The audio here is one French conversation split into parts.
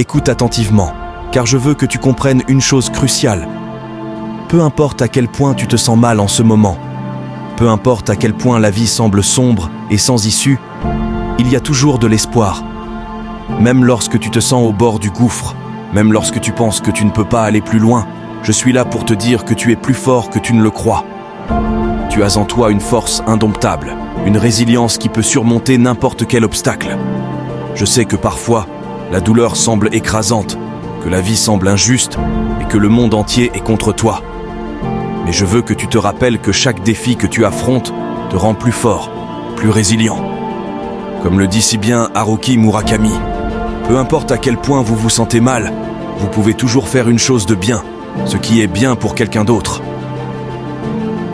Écoute attentivement, car je veux que tu comprennes une chose cruciale. Peu importe à quel point tu te sens mal en ce moment, peu importe à quel point la vie semble sombre et sans issue, il y a toujours de l'espoir. Même lorsque tu te sens au bord du gouffre, même lorsque tu penses que tu ne peux pas aller plus loin, je suis là pour te dire que tu es plus fort que tu ne le crois. Tu as en toi une force indomptable, une résilience qui peut surmonter n'importe quel obstacle. Je sais que parfois, la douleur semble écrasante, que la vie semble injuste et que le monde entier est contre toi. Mais je veux que tu te rappelles que chaque défi que tu affrontes te rend plus fort, plus résilient. Comme le dit si bien Haruki Murakami, peu importe à quel point vous vous sentez mal, vous pouvez toujours faire une chose de bien, ce qui est bien pour quelqu'un d'autre.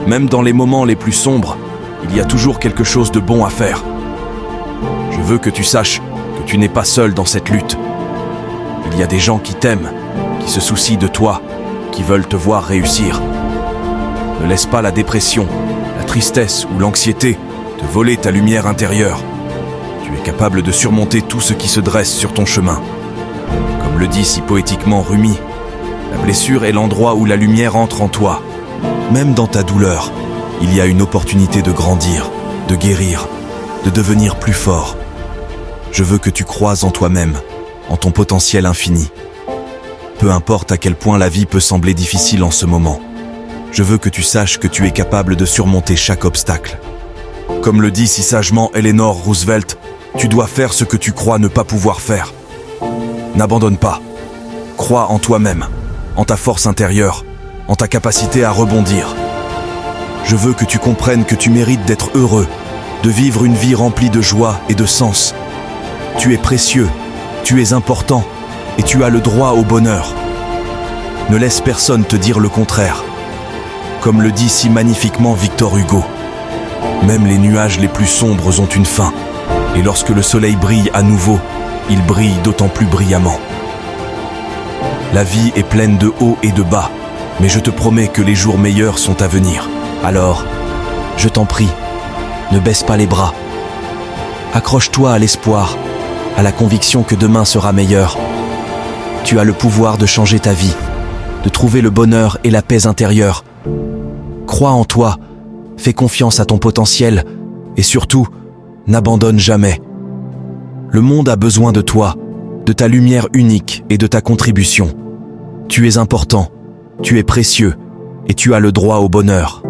Même dans les moments les plus sombres, il y a toujours quelque chose de bon à faire. Je veux que tu saches que tu n'es pas seul dans cette lutte. Il y a des gens qui t'aiment, qui se soucient de toi, qui veulent te voir réussir. Ne laisse pas la dépression, la tristesse ou l'anxiété te voler ta lumière intérieure. Tu es capable de surmonter tout ce qui se dresse sur ton chemin. Comme le dit si poétiquement Rumi, la blessure est l'endroit où la lumière entre en toi. Même dans ta douleur, il y a une opportunité de grandir, de guérir, de devenir plus fort. Je veux que tu croies en toi-même, en ton potentiel infini. Peu importe à quel point la vie peut sembler difficile en ce moment, je veux que tu saches que tu es capable de surmonter chaque obstacle. Comme le dit si sagement Eleanor Roosevelt, tu dois faire ce que tu crois ne pas pouvoir faire. N'abandonne pas. Crois en toi-même, en ta force intérieure, en ta capacité à rebondir. Je veux que tu comprennes que tu mérites d'être heureux, de vivre une vie remplie de joie et de sens. Tu es précieux, tu es important et tu as le droit au bonheur. Ne laisse personne te dire le contraire. Comme le dit si magnifiquement Victor Hugo, même les nuages les plus sombres ont une fin, et lorsque le soleil brille à nouveau, il brille d'autant plus brillamment. La vie est pleine de hauts et de bas, mais je te promets que les jours meilleurs sont à venir. Alors, je t'en prie, ne baisse pas les bras. Accroche-toi à l'espoir, à la conviction que demain sera meilleur. Tu as le pouvoir de changer ta vie, de trouver le bonheur et la paix intérieure. Crois en toi, fais confiance à ton potentiel et surtout, n'abandonne jamais. Le monde a besoin de toi, de ta lumière unique et de ta contribution. Tu es important, tu es précieux et tu as le droit au bonheur.